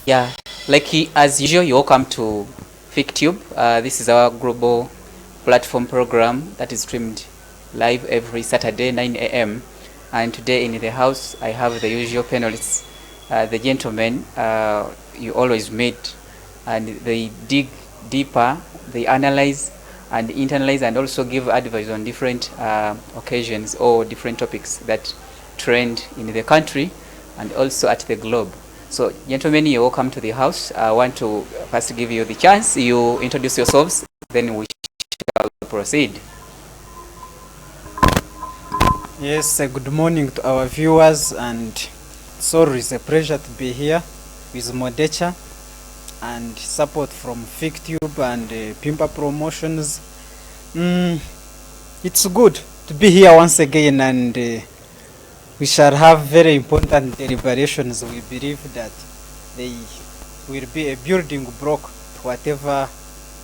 Yeah, as usual, you're welcome to Fiktube. This is our global platform program that is streamed live every Saturday, 9 a.m. And today in the house, I have the usual panelists, the gentlemen you always meet, and they dig deeper, they analyze and internalize and also give advice on different occasions or different topics that trend in the country and also at the globe. So, gentlemen, you're welcome to the house. I want to first give you the chance. You introduce yourselves, then we shall proceed. Yes, good morning to our viewers, and sorry, it's a pleasure to be here with Modecha and support from Fiktube and Pimpa Promotions. It's good to be here once again, and we shall have very important deliberations. We believe that they will be a building block to whatever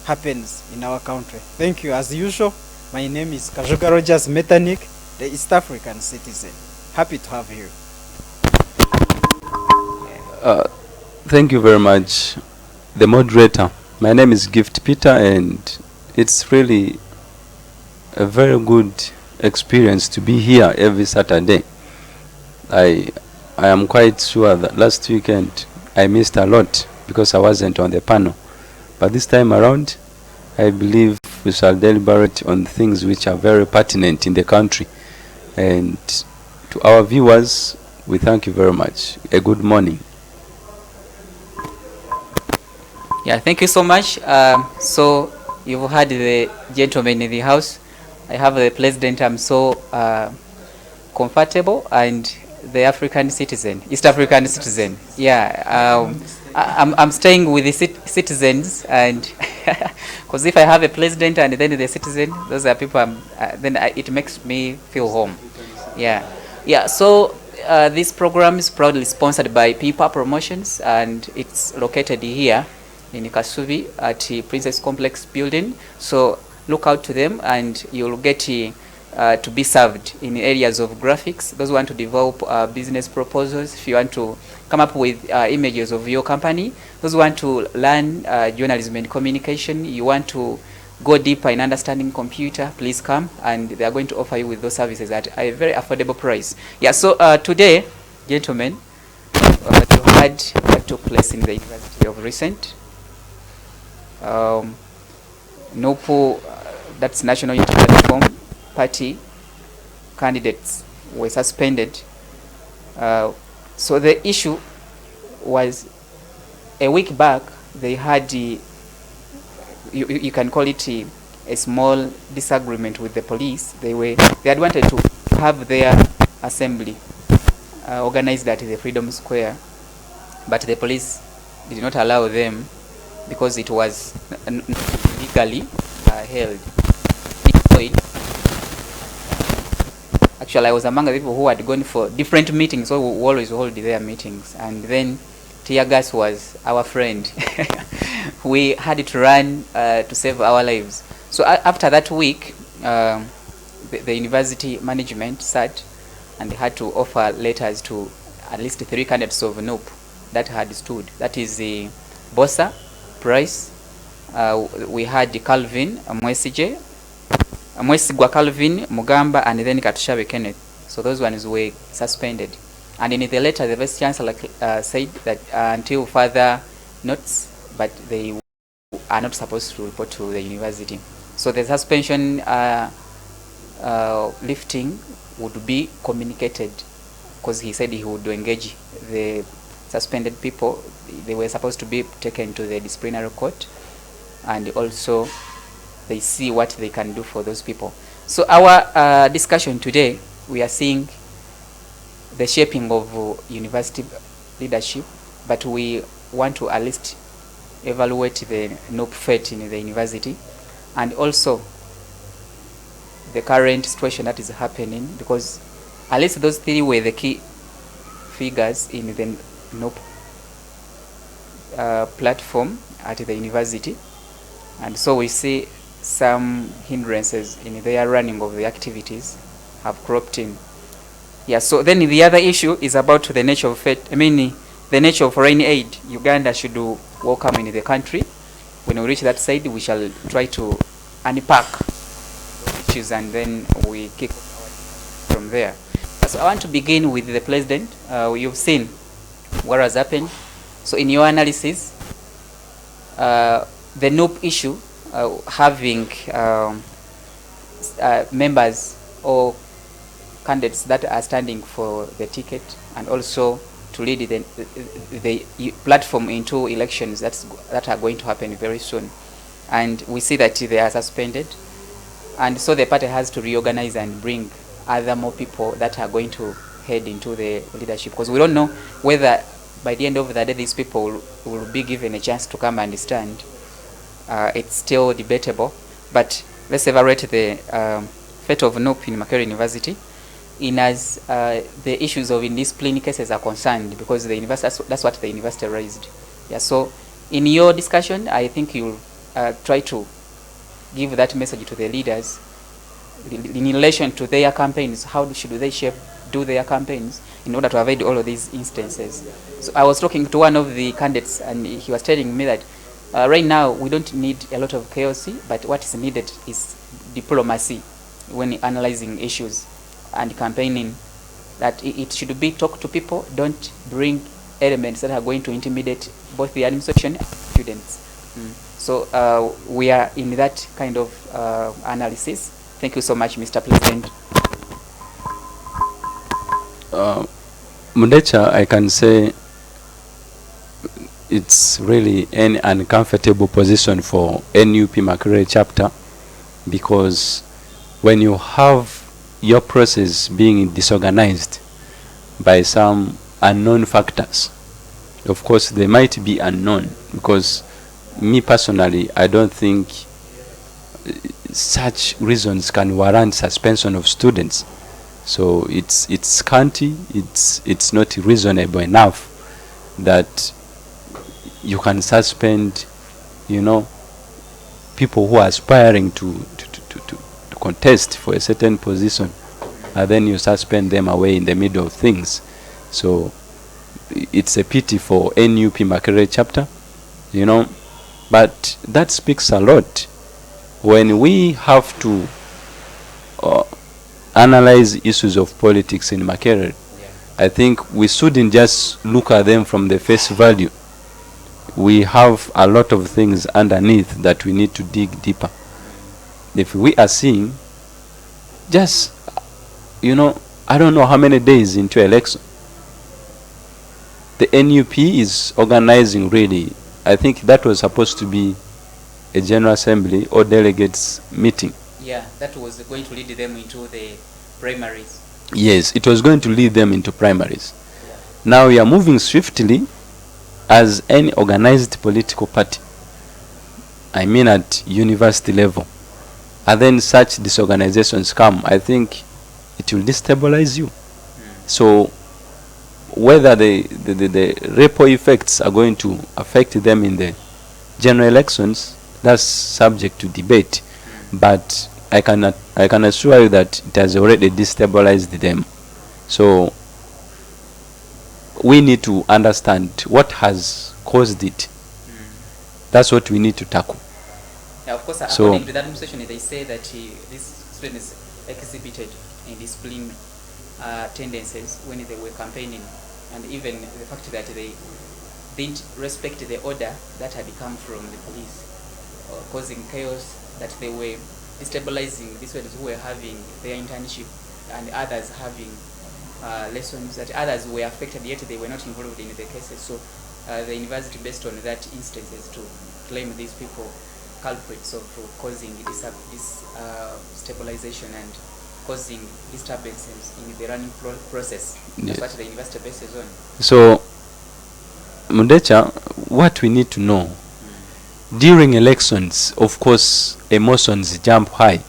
happens in our country. Thank you. As usual, my name is Kajuga Rogers Metanik, the East African citizen. Happy to have you. Thank you very much, the moderator. My name is Gift Peter, and it's really a very good experience to be here every Saturday. I am quite sure that last weekend I missed a lot because I wasn't on the panel. But this time around, I believe we shall deliberate on things which are very pertinent in the country. And to our viewers, we thank you very much. A good morning. Yeah, thank you so much. So you've had the gentleman in the house. I have the president. I'm so comfortable, and the African citizen, East African citizen. Yeah, I'm staying with the citizens, and because if I have a president and then the citizen, those are people. Then it makes me feel home. Yeah, yeah. So this program is proudly sponsored by Pimpa Promotions, and it's located here in Kasubi at the Princess Complex building. So look out to them, and you'll get to be served in areas of graphics. Those who want to develop business proposals, if you want to come up with images of your company, those who want to learn journalism and communication, you want to go deeper in understanding computer, please come, and they are going to offer you with those services at a very affordable price. Yeah, so today, gentlemen, you heard what took place in the University of recent. NUP, that's National Unity Platform Party candidates were suspended. So the issue was, a week back they had you can call it a small disagreement with the police. They had wanted to have their assembly organized at the Freedom Square, but the police did not allow them because it was legally held. Actually, I was among the people who had gone for different meetings, so we always hold their meetings. And then tear gas was our friend. We had to run to save our lives. So after that week, the university management sat and they had to offer letters to at least 3 candidates of NUP that had stood. That is the Bossa, Price, we had Calvin Mwesigwa Calvin, Mugamba, and then Katushabe Kenneth. So those ones were suspended. And in the letter, the Vice Chancellor said that until further notes, but they are not supposed to report to the university. So the suspension lifting would be communicated, because he said he would engage the suspended people. They were supposed to be taken to the disciplinary court, and also they see what they can do for those people. So our discussion today, we are seeing the shaping of university leadership, but we want to at least evaluate the NUP fate in the university, and also the current situation that is happening, because at least those 3 were the key figures in the NUP platform at the university. And so we see some hindrances in their running of the activities have cropped in. Yeah, so then the other issue is about the nature of fate. I mean, the nature of foreign aid, Uganda should do welcome in the country. When we reach that side, we shall try to unpack those issues and then we kick from there. So I want to begin with the president. You've seen what has happened. So in your analysis, the NOP issue, having members or candidates that are standing for the ticket and also to lead the platform into elections that are going to happen very soon. And we see that they are suspended. And so the party has to reorganize and bring other more people that are going to head into the leadership. Because we don't know whether by the end of the day these people will be given a chance to come and stand. It's still debatable. But let's evaluate the fate of NOP in Makerere University in as the issues of indiscipline cases are concerned, because the university, that's what the university raised. Yeah, so in your discussion, I think you'll try to give that message to the leaders in relation to their campaigns. How should they do their campaigns in order to avoid all of these instances? So I was talking to one of the candidates and he was telling me that right now we don't need a lot of chaos, but what is needed is diplomacy when analyzing issues and campaigning, that it should be talk to people, don't bring elements that are going to intimidate both the administration and students. So we are in that kind of analysis. Thank you so much, Mr. President. Mundecha, I can say it's really an uncomfortable position for NUP Makerere chapter, because when you have your process being disorganized by some unknown factors, of course they might be unknown, because me personally, I don't think such reasons can warrant suspension of students. So it's scanty, it's not reasonable enough that you can suspend, people who are aspiring to contest for a certain position, and then you suspend them away in the middle of things. So it's a pity for NUP Makerere chapter, but that speaks a lot. When we have to analyze issues of politics in Makerere, I think we shouldn't just look at them from the face value. We have a lot of things underneath that we need to dig deeper. If we are seeing just, I don't know how many days into election, the NUP is organizing really, I think that was supposed to be a General Assembly or delegates meeting. Yeah, that was going to lead them into the primaries. Yes, it was going to lead them into primaries. Yeah. Now we are moving swiftly as any organized political party, I mean at university level, and then such disorganizations come, I think it will destabilize you. So whether the ripple effects are going to affect them in the general elections, that's subject to debate. But I can assure you that it has already destabilized them. So we need to understand what has caused it. That's what we need to tackle. Yeah, of course, according to the administration, they say that these students exhibited indiscipline tendencies when they were campaigning, and even the fact that they didn't respect the order that had come from the police, causing chaos, that they were destabilizing these students who were having their internship and others having lessons, that others were affected yet they were not involved in the cases. So the university, based on that instances, to claim these people culprits of causing this stabilization and causing disturbances in the running process. That's what the university bases on. So, Mundecha, what we need to know, during elections, of course, emotions jump high,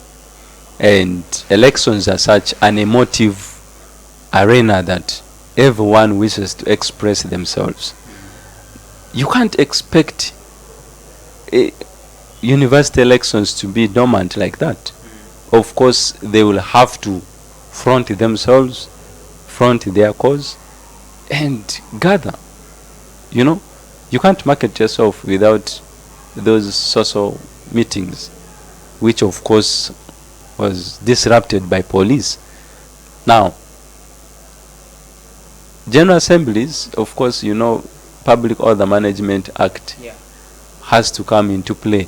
and elections are such an emotive arena that everyone wishes to express themselves. You can't expect university elections to be dormant like that. Of course, they will have to front themselves, front their cause, and gather. you know, you can't market yourself without those social meetings, which of course was disrupted by police. Now, General Assemblies, of course, you know, Public Order Management Act has to come into play,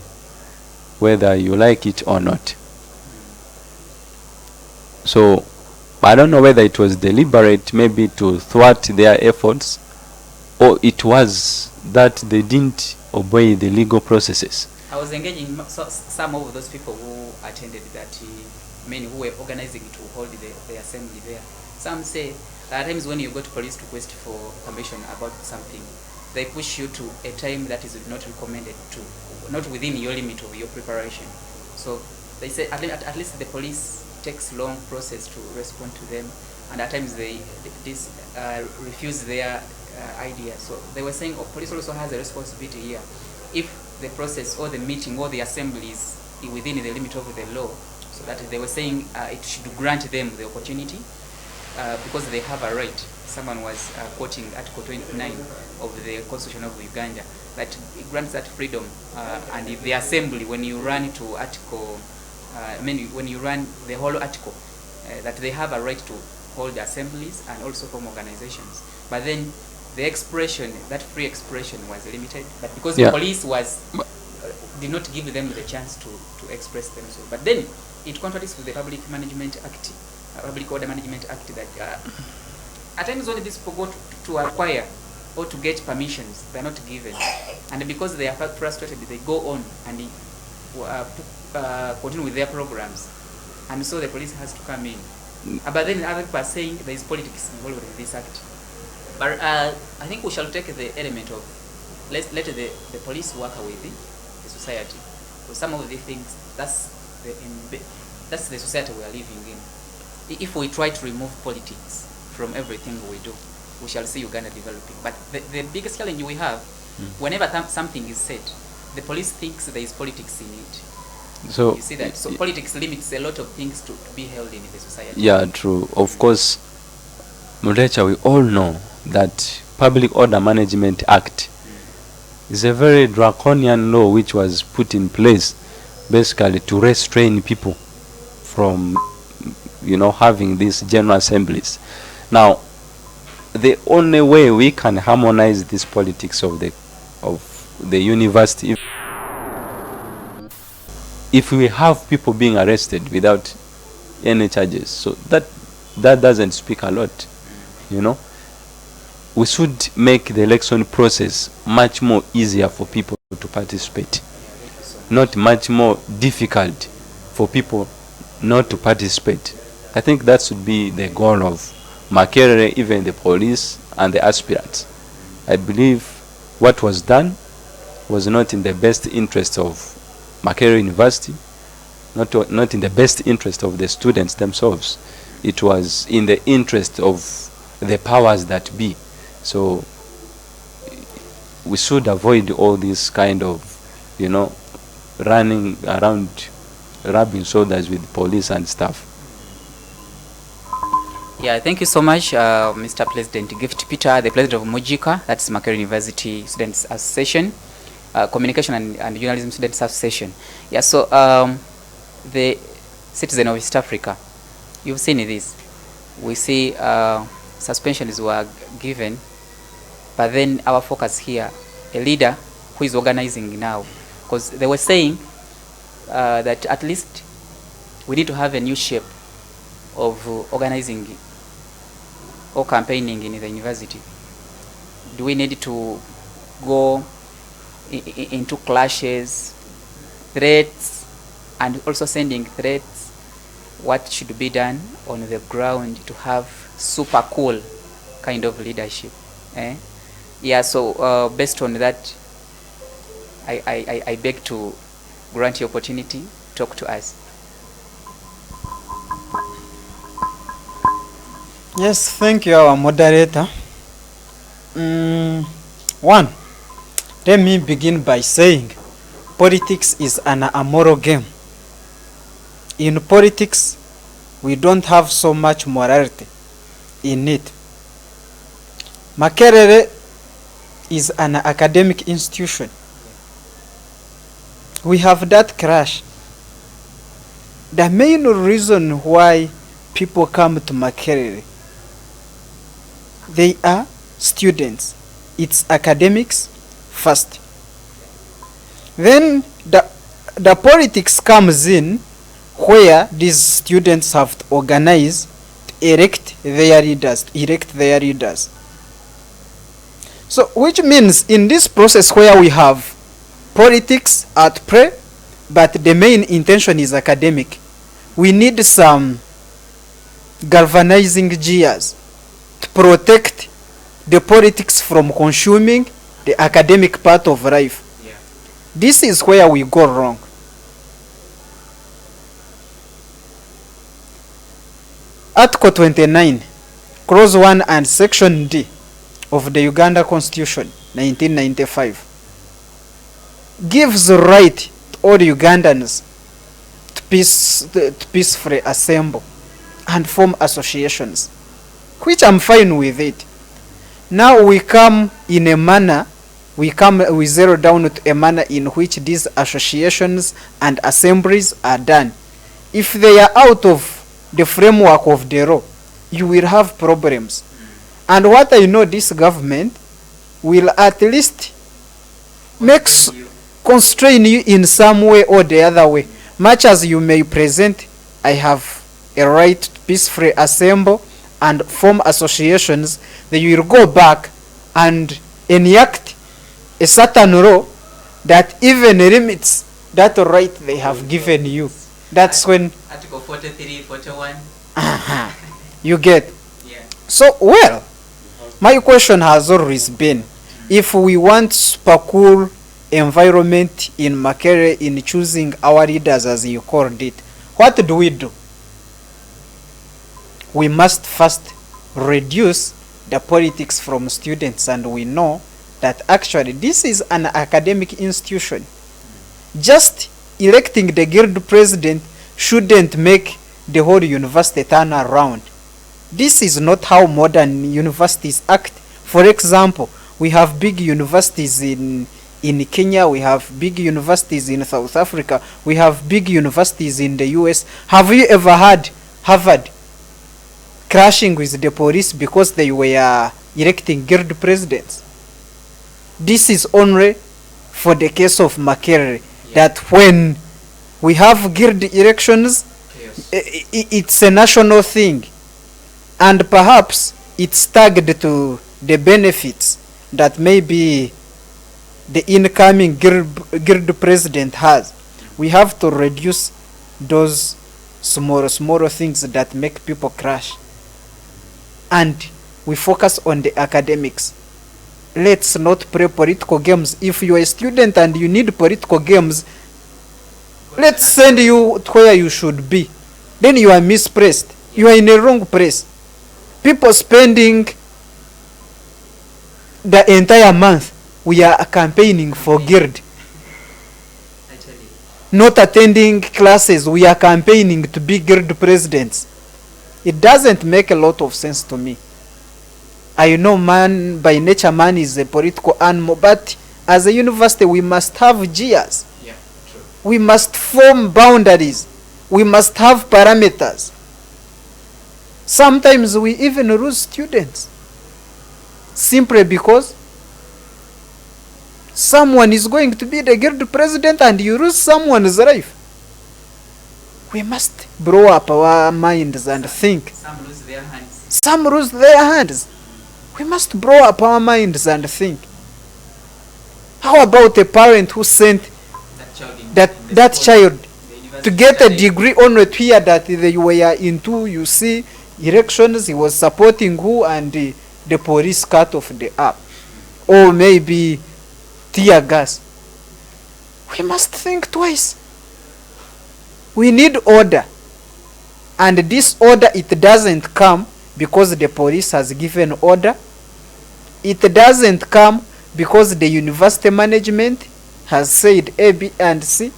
whether you like it or not. So, I don't know whether it was deliberate, maybe to thwart their efforts, or it was that they didn't obey the legal processes. I was engaging some of those people who attended that, who were organizing to hold the assembly there. Some say that at times when you go to police request for permission about something, they push you to a time that is not recommended to, not within your limit of your preparation. So they say at least the police takes long process to respond to them, and at times they refuse their idea. So they were saying, police also has a responsibility here. If the process or the meeting or the assembly is within the limit of the law, so that they were saying it should grant them the opportunity because they have a right. Someone was quoting Article 29 of the Constitution of Uganda that it grants that freedom, and if the assembly, when you run to Article, when you run the whole article, that they have a right to hold assemblies and also form organizations. But then the expression, that free expression was limited, but because the police did not give them the chance to express themselves. But then it contradicts with the Public Management Act, Public Order Management Act, that at times when these people go to acquire or to get permissions, they're not given, and because they are frustrated, they go on and continue with their programs, and so the police has to come in. But then other people are saying there is politics involved in this act. But I think we shall take the element of let the police work with the society. So some of the things, that's the society we are living in. If we try to remove politics from everything we do, we shall see Uganda developing. But the biggest challenge we have, whenever something is said, the police thinks there is politics in it. So you see that. So politics limits a lot of things to be held in the society. Yeah, true. Of course, Mulecha, we all know that Public Order Management Act is a very draconian law which was put in place basically to restrain people from, you know, having these general assemblies. Now, the only way we can harmonize this politics of the university, if we have people being arrested without any charges, so that doesn't speak a lot, you know. We should make the election process much more easier for people to participate, not much more difficult for people not to participate. I think that should be the goal of Makerere, even the police and the aspirants. I believe what was done was not in the best interest of Makerere University, not in the best interest of the students themselves. It was in the interest of the powers that be. So we should avoid all this kind of, you know, running around rubbing shoulders with police and stuff. Yeah, thank you so much, Mr. President Gift Peter, the president of Mujika, that's Makerere University Students Association, Communication and Journalism Students Association. Yeah, so the citizen of East Africa, you've seen this. We see suspensions were given, but then our focus here, a leader who is organizing now, because they were saying that at least we need to have a new shape of organizing or campaigning in the university. Do we need to go into clashes, threats, and also sending threats? What should be done on the ground to have super cool kind of leadership? Yeah, so based on that, I beg to grant you opportunity, talk to us. Yes, thank you, our moderator. One, let me begin by saying politics is an amoral game. In politics, we don't have so much morality in it. Makerere is an academic institution. We have that crash. The main reason why people come to Makerere, they are students. It's academics first. Then the politics comes in, where these students have to organize to elect their leaders. So which means in this process where we have politics at play, but the main intention is academic, we need some galvanizing gears to protect the politics from consuming the academic part of life. Yeah. This is where we go wrong. Article 29, Clause 1 and Section D of the Uganda Constitution, 1995, gives the right to all Ugandans to peacefully assemble and form associations, which I'm fine with it. Now we come in a manner, we zero down to a manner in which these associations and assemblies are done. If they are out of the framework of the law, you will have problems. And what I know, this government will at least constrain you in some way or the other way. Much as you may present, I have a right to peacefully assemble and form associations, then you will go back and enact a certain law that even limits that right they have given you. That's when Article 43, 41. you get. Yeah. So, well, my question has always been, if we want super cool environment in Makerere in choosing our leaders, as you called it, what do? We must first reduce the politics from students, and we know that actually this is an academic institution. Just electing the guild president shouldn't make the whole university turn around. This is not how modern universities act. For example, we have big universities in Kenya, we have big universities in South Africa, we have big universities in the US. Have you ever had Harvard crashing with the police because they were electing guild presidents? This is only for the case of Makerere, that when we have guild elections, it's a national thing, and perhaps it's tagged to the benefits that maybe the incoming guild president has. We have to reduce those smaller things that make people crash, and we focus on the academics. Let's not play political games. If you are a student and you need political games, let's send you to where you should be. Then you are misplaced. You are in a wrong place. People spending the entire month, we are campaigning for guild. Not attending classes, we are campaigning to be guild presidents. It doesn't make a lot of sense to me. I know man, by nature man is a political animal, but as a university we must have gears. Yeah, true. We must form boundaries. We must have parameters. Sometimes we even lose students simply because someone is going to be the guild president and you lose someone's life. We must blow up our minds and think. Some lose their hands. Some lose their hands. We must blow up our minds and think. How about a parent who sent that child to get a degree only to hear that they were into, you see, elections, he was supporting who, and the police cut off the app, or maybe tear gas? We must think twice. We need order, and this order, it doesn't come because the police has given order. It doesn't come because the university management has said A, B, and C.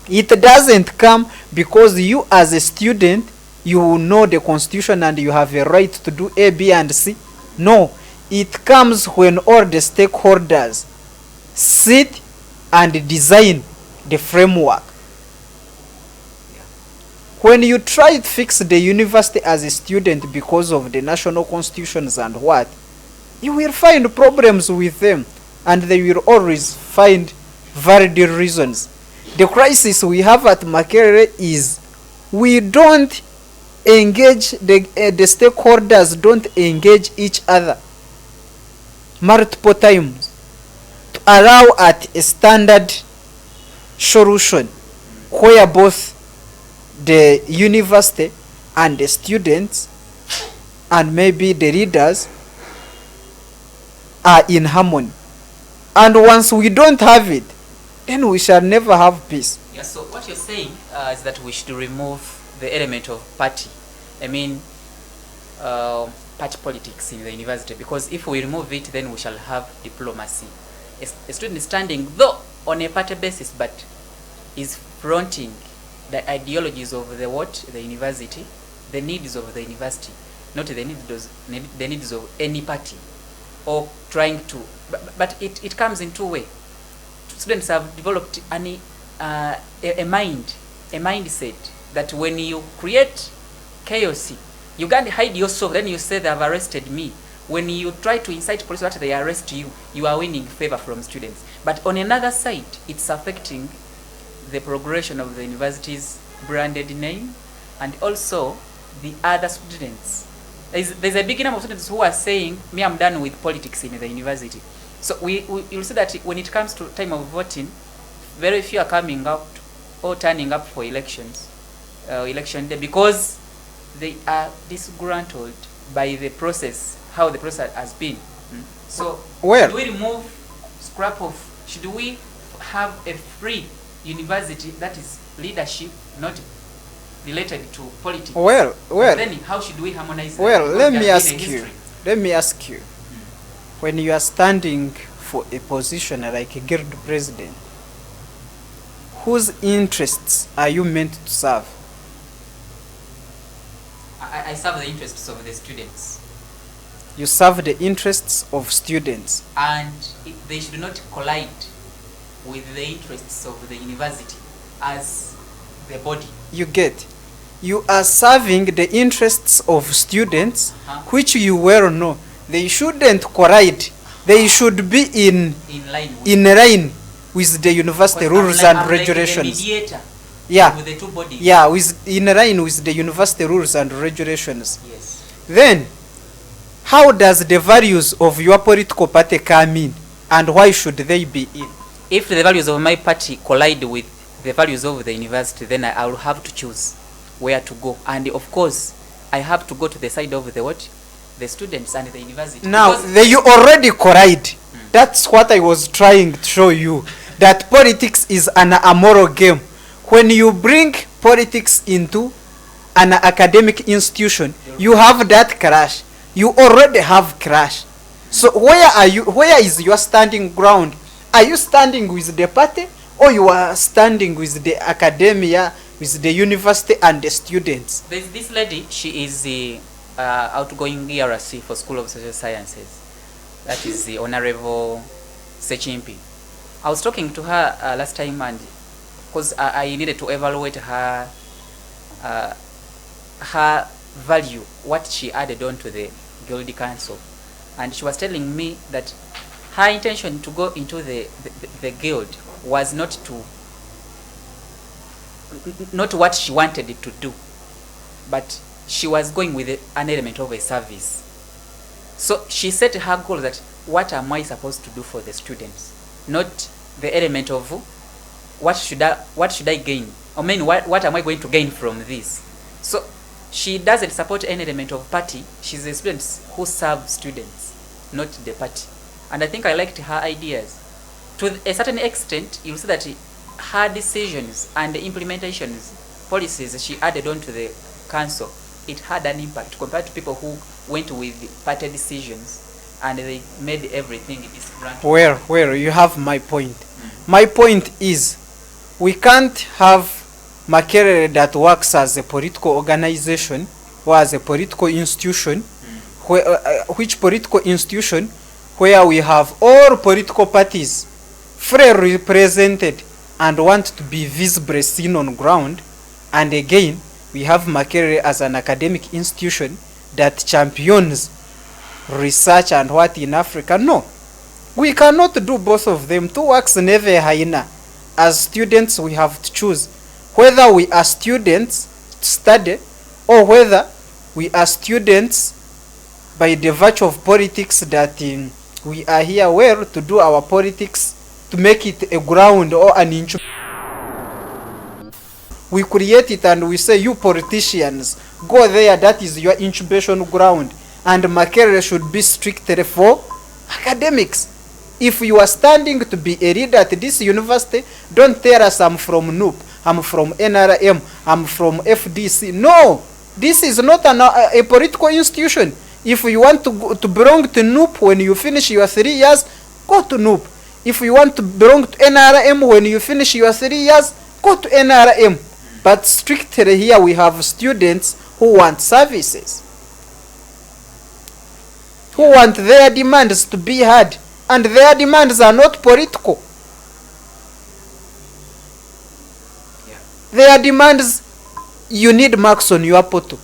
It doesn't come because you as a student, you know the constitution and you have a right to do A, B, and C. No, it comes when all the stakeholders sit and design the framework. When you try to fix the university as a student because of the national constitutions and what, you will find problems with them, and they will always find valid reasons. The crisis we have at Makerere is we don't engage, the stakeholders don't engage each other multiple times to allow at a standard solution where both the university and the students and maybe the leaders are in harmony. And once we don't have it, then we shall never have peace. Yeah, so what you're saying is that we should remove the element of party. I mean, party politics in the university, because if we remove it, then we shall have diplomacy. A student standing, though on a party basis, but is fronting the ideologies of the university, the needs of the university, not the needs of any party, or trying to. But it comes in two ways. Students have developed a mindset that when you create chaos, you can't hide yourself. Then you say they have arrested me. When you try to incite police that they arrest you, you are winning favor from students. But on another side, it's affecting the progression of the university's branded name, and also the other students. There's a big number of students who are saying, me, I'm done with politics in the university. So you'll see that when it comes to time of voting, very few are coming out or turning up for elections, election day, because they are disgruntled by the process, how the process has been. So should we remove should we have a free university that is leadership, not related to politics? Well, then how should we harmonize that? Well, let me ask you, when you are standing for a position like a guild president, whose interests are you meant to serve? I serve the interests of the students. You serve the interests of students. And they should not collide with the interests of the university as the body. You get. You are serving the interests of students, which you well know. They shouldn't collide. They should be in line with the university rules and regulations. Yeah, with the two bodies. Yeah, in line with the university rules and regulations. Yes. Then, how does the values of your political party come in, and why should they be in? If the values of my party collide with the values of the university, then I will have to choose where to go. And of course, I have to go to the side of the students and the university. Now, they already collide. That's what I was trying to show you, that politics is an amoral game. When you bring politics into an academic institution, you have that clash. You already have clash. So where is your standing ground? Are you standing with the party, or you are standing with the academia, with the university and the students? There's this lady, she is the outgoing ERC for School of Social Sciences. That is the Honorable Sechimpi. I was talking to her last time, and because I needed to evaluate her value, what she added on to the Guild Council. And she was telling me that her intention to go into the guild was not what she wanted it to do, but she was going with an element of a service. So she set her goal that what am I supposed to do for the students, not the element of what should I gain, I mean what am I going to gain from this. So she doesn't support any element of party. She's a student who serves students, not the party. And I think I liked her ideas. To a certain extent, you'll see that her decisions and the implementations, policies she added on to the council, it had an impact compared to people who went with party decisions and they made everything disgruntled. Well, you have my point. My point is, we can't have Makerere that works as a political organization or as a political institution which political institution where we have all political parties freely represented and want to be visibly seen on ground. And again, we have Makerere as an academic institution that champions research and what in Africa. No, we cannot do both of them. Two works never haina. As students, we have to choose whether we are students to study or whether we are students by the virtue of politics that we are here well to do our politics, to make it a ground or an inch. We create it and we say, you politicians, go there, that is your incubation ground. And Makerere should be strictly for academics. If you are standing to be a leader at this university, don't tell us I'm from NUP, I'm from NRM, I'm from FDC. No, this is not a political institution. If you want to belong to NUP when you finish your 3 years, go to NUP. If you want to belong to NRM when you finish your 3 years, go to NRM. But strictly here we have students who want services, who want their demands to be heard, and their demands are not political. Yeah. Their demands, you need marks on your portal.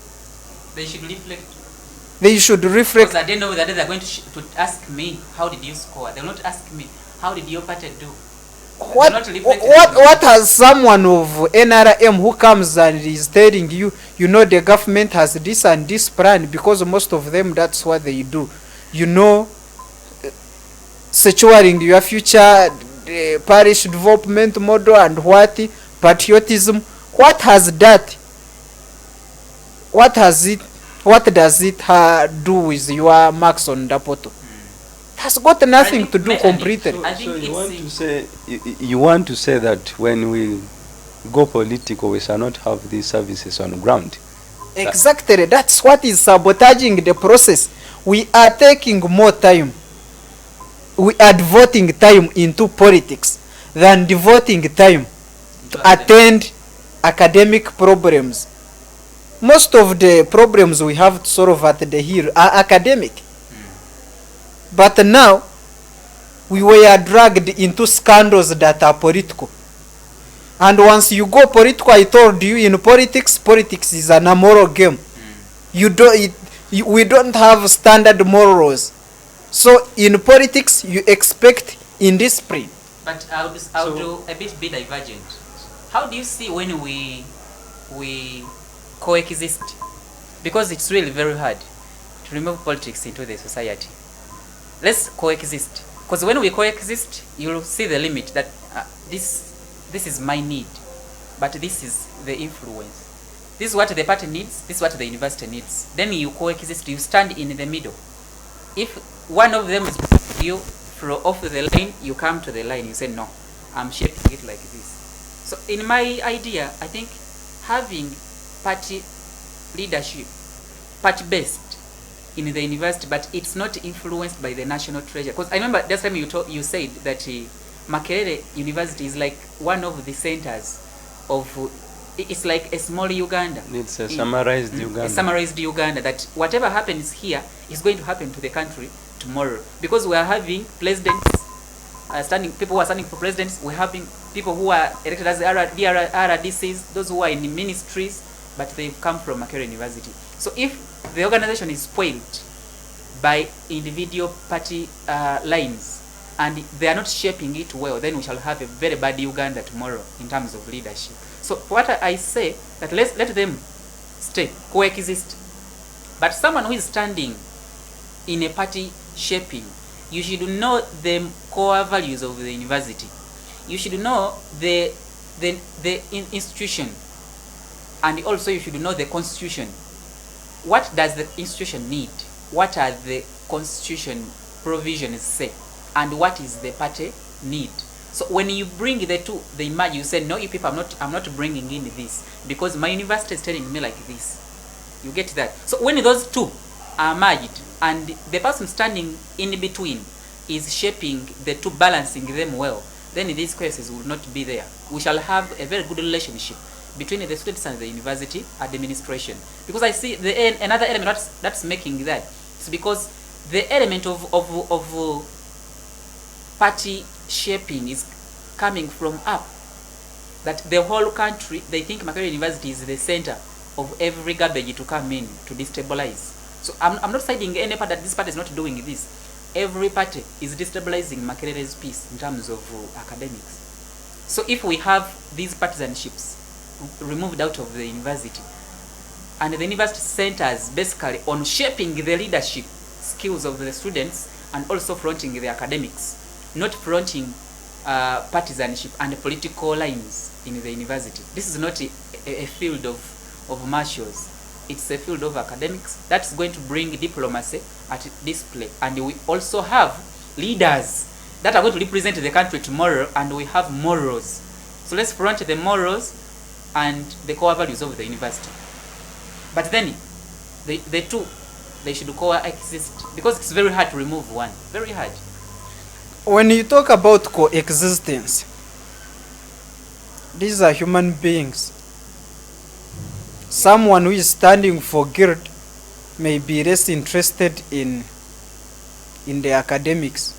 They should reflect. They should reflect. Because at the end of the day, they're going to ask me, how did you score? They'll not ask me, how did your party do? What has someone of NRM who comes and is telling you, you know, the government has this and this plan, because most of them, that's what they do. You know, securing your future, the parish development model and what, patriotism. What has that? What has it? What does it do with your marks on the portal? Has got nothing to do completely. So you want to say that when we go political, we shall not have these services on ground? Exactly. That's what is sabotaging the process. We are taking more time. We are devoting time into politics than devoting time to attend academic problems. Most of the problems we have to solve at the hill are academic. But now, we were dragged into scandals that are political. And once you go political, I told you, in politics is an amoral game. We don't have standard morals. So in politics, you expect indiscipline. But I'll do a bit divergent. How do you see when we coexist? Because it's really very hard to remove politics into the society. Let's coexist, because when we coexist, you'll see the limit that this is my need, but this is the influence. This is what the party needs, this is what the university needs. Then you coexist, you stand in the middle. If one of them is you off the line, you come to the line, you say, no, I'm shaping it like this. So in my idea, I think having party leadership, party-based, in the university, but it's not influenced by the national treasure. Because I remember that time you said that Makerere University is like one of the centers of, it's like a small Uganda. It's a summarized Uganda. A summarized Uganda, that whatever happens here is going to happen to the country tomorrow. Because we are having presidents, people who are standing for presidents, we're having people who are elected as RDCs, those who are in ministries, but they've come from Makerere University. So if the organization is spoiled by individual party lines and they are not shaping it well, then we shall have a very bad Uganda tomorrow in terms of leadership. So what I say, that let them stay, coexist. But someone who is standing in a party shaping, you should know the core values of the university. You should know the institution, and also you should know the constitution. What does the institution need? What are the constitution provisions say? And what is the party need? So when you bring the two, they merge. You say, no, you people, I'm not bringing in this because my university is telling me like this. You get that? So when those two are merged and the person standing in between is shaping the two, balancing them well, then these cases will not be there. We shall have a very good relationship between the students and the university administration. Because I see another element that's making that It's because the element of party shaping is coming from up. That the whole country, they think Makerere University is the center of every garbage to come in to destabilize. So I'm not siding any part that this party is not doing this. Every party is destabilizing Makerere's peace in terms of academics. So if we have these partisanships removed out of the university, and the university centers basically on shaping the leadership skills of the students and also fronting the academics, not fronting partisanship and political lines in the university. This is not a field of marshals. It's a field of academics that's going to bring diplomacy at display. And we also have leaders that are going to represent the country tomorrow, and we have morals. So let's front the morals and the core values of the university. But then the two, they should coexist, because it's very hard to remove one. Very hard. When you talk about coexistence, these are human beings. Someone who is standing for guilt may be less interested in the academics.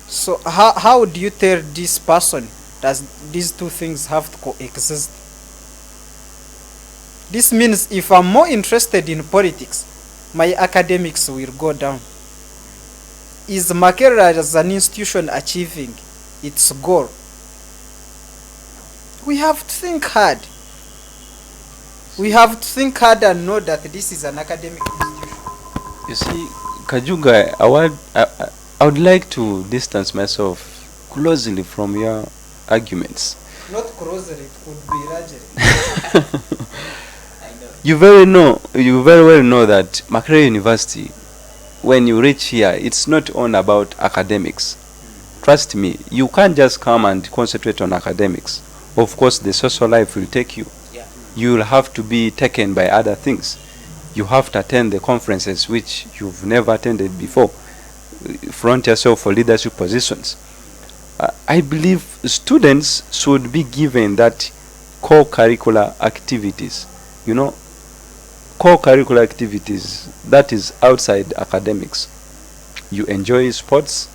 So how do you tell this person that these two things have to coexist? This means if I'm more interested in politics, my academics will go down. Is Makerere as an institution achieving its goal? We have to think hard. We have to think hard and know that this is an academic institution. You see, Kajuga, I would like to distance myself closely from your arguments. Not closely, it could be largely. You very well know that Makerere University, when you reach here, it's not on about academics. Trust me, you can't just come and concentrate on academics. Of course, the social life will take you. Yeah. You will have to be taken by other things. You have to attend the conferences which you've never attended before. Front yourself for leadership positions. I believe students should be given that co-curricular activities. You know, co-curricular activities that is outside academics. You enjoy sports,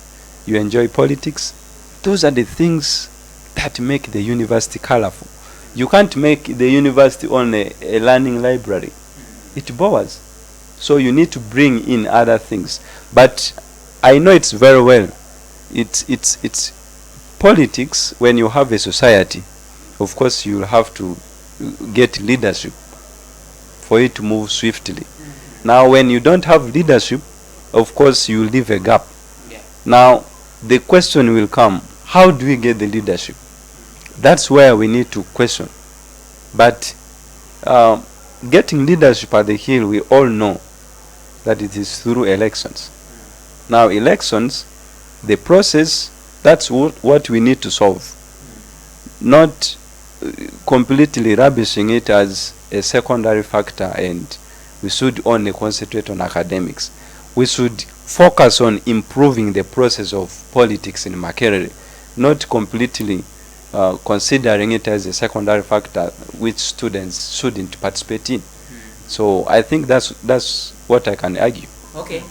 you enjoy politics. Those are the things that make the university colorful. You can't make the university only a learning library. It bores. So you need to bring in other things. But I know it's very well. It's politics. When you have a society, of course you will have to get leadership for it to move swiftly. Now when you don't have leadership, of course you leave a gap. Yeah. Now the question will come, how do we get the leadership? That's where we need to question. But getting leadership at the Hill, we all know that it is through elections. Now elections, the process, that's what we need to solve. Not completely rubbishing it as a secondary factor and we should only concentrate on academics. We should focus on improving the process of politics in Makerere, not completely considering it as a secondary factor which students shouldn't participate in. So I think that's what I can argue. Okay.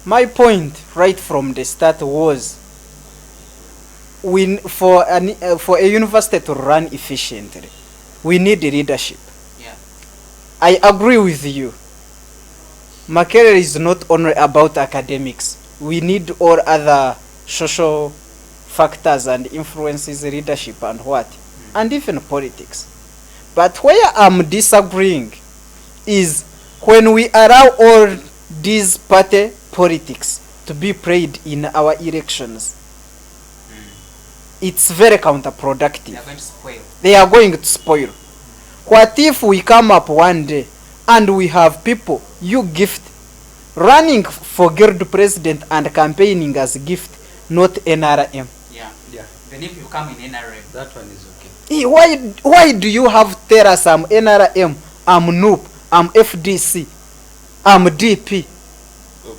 My point right from the start was, for a university to run efficiently, we need leadership. Yeah. I agree with you. Makerere is not only about academics. We need all other social factors and influences, leadership and what, and even politics. But where I'm disagreeing is when we allow all these party politics to be played in our elections. It's very counterproductive. They are going to spoil. They are going to spoil. What if we come up one day and we have people, you gift, running for guild president and campaigning as gift, not NRM? Yeah. Yeah. Then if you come in NRM, That one is okay. Why do you have to tell us I'm NRM, I'm NUP, I'm FDC, I'm DP?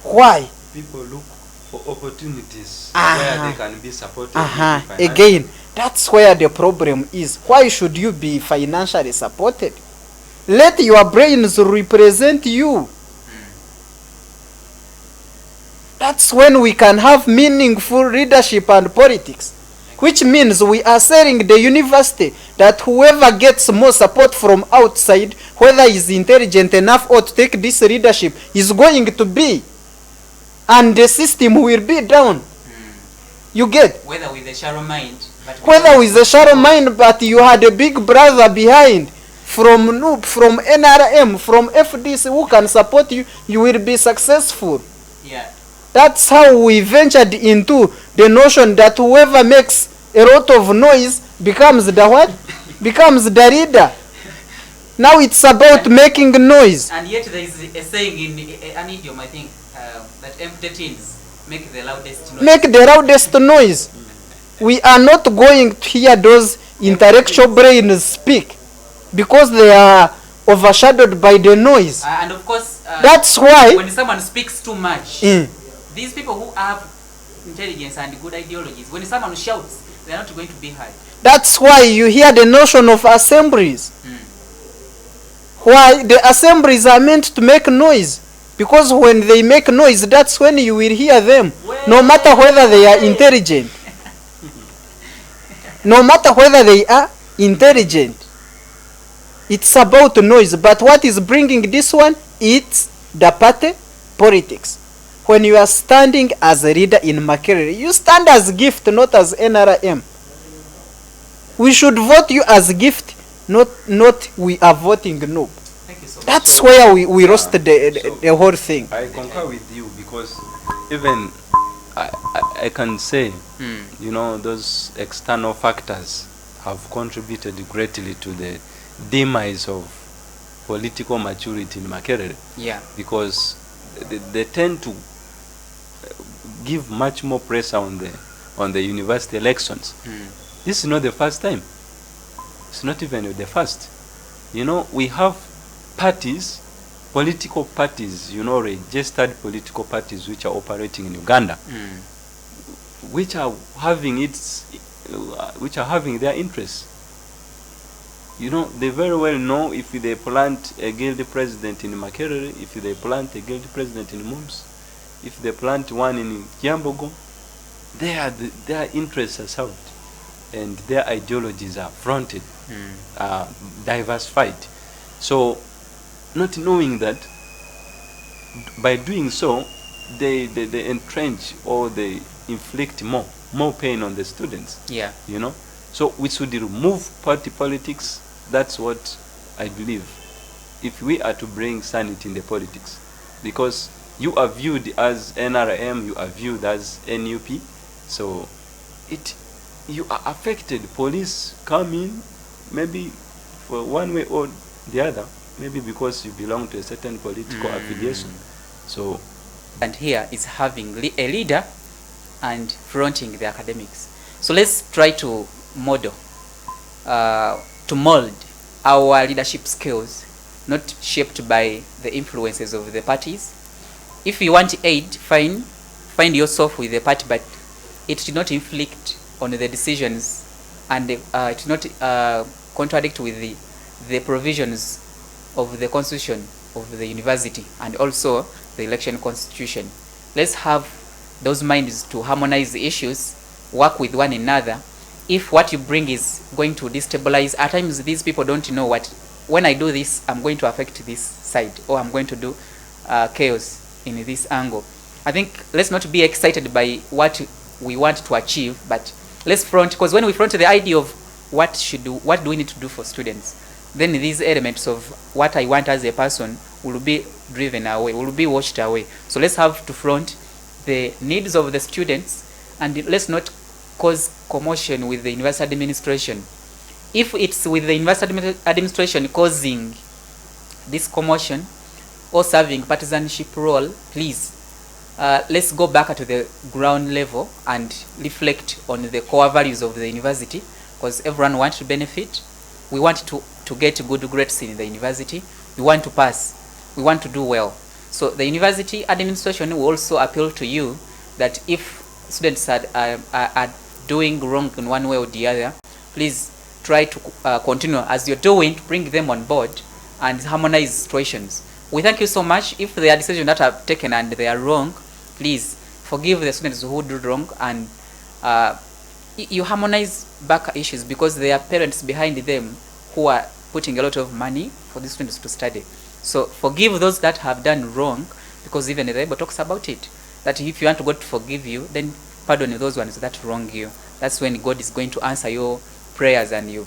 Why? People look for opportunities where they can be supported. Again, that's where the problem is. Why should you be financially supported? Let your brains represent you. That's when we can have meaningful leadership and politics. Which means we are selling the university that whoever gets more support from outside, whether is intelligent enough or to take this leadership, is going to be. And the system will be down. You get? Whether with a shallow mind. Whether with a shallow mind, but you had a big brother behind. From NUP, from NRM, from FDC who can support you, you will be successful. Yeah. That's how we ventured into the notion that whoever makes a lot of noise becomes the what? Becomes the leader. Now it's about making noise. And yet there is a saying in an idiom, I think, that empty tins make the loudest noise. Make the loudest noise. We are not going to hear those intellectual brains speak because they are overshadowed by the noise. And of course, that's why when someone speaks too much, these people who have intelligence and good ideologies, when someone shouts, they are not going to be heard. That's why you hear the notion of assemblies. Why the assemblies are meant to make noise. Because when they make noise, that's when you will hear them. No matter whether they are intelligent. No matter whether they are intelligent. It's about noise. But what is bringing this one? It's the party politics. When you are standing as a leader in Makerere, you stand as gift, not as NRM. We should vote you as gift, not we are voting no. Thank you so much. That's where we lost the whole thing. I concur with you because even I can say, you know, those external factors have contributed greatly to the demise of political maturity in Makerere. Yeah. Because they tend to give much more pressure on the university elections. This is not the first time. It's not even the first. You know, we have parties, political parties, you know, registered political parties which are operating in Uganda, which are having their interests. You know, they very well know if they plant a guilty president in Makerere, if they plant a guilty president in Mums, if they plant one in Kiambogo, their interests are served and their ideologies are fronted, diversified. So, not knowing that, by doing so, they entrench or they inflict more pain on the students. Yeah. You know, so we should remove party politics. That's what I believe. If we are to bring sanity in the politics, because you are viewed as NRM, you are viewed as NUP, so you are affected. Police come in, maybe for one way or the other, maybe because you belong to a certain political affiliation. So, and here is having a leader and fronting the academics. So let's try to model, to mold our leadership skills, not shaped by the influences of the parties. If you want aid, find yourself with the party, but it should not inflict on the decisions, and it should not contradict with the provisions of the constitution of the university and also the election constitution. Let's have those minds to harmonize the issues, work with one another. If what you bring is going to destabilize, at times these people don't know what, when I do this, I'm going to affect this side, or I'm going to do chaos in this angle. I think let's not be excited by what we want to achieve, but let's front, because when we front the idea of what do we need to do for students, then these elements of what I want as a person will be driven away, will be washed away. So let's have to front the needs of the students, and let's not cause commotion with the university administration. If it's with the university administration causing this commotion or serving partisanship role, please, let's go back to the ground level and reflect on the core values of the university, because everyone wants to benefit. We want to get good grades in the university. We want to pass. We want to do well. So the university administration will also appeal to you that if students are doing wrong in one way or the other, please try to continue as you're doing to bring them on board and harmonize situations. We thank you so much. If there are decisions that are taken and they are wrong, please forgive the students who do wrong, and you harmonize back issues, because there are parents behind them who are putting a lot of money for these students to study. So forgive those that have done wrong, because even the Bible talks about it, that if you want God to forgive you, then pardon those ones that wrong you. That's when God is going to answer your prayers, and you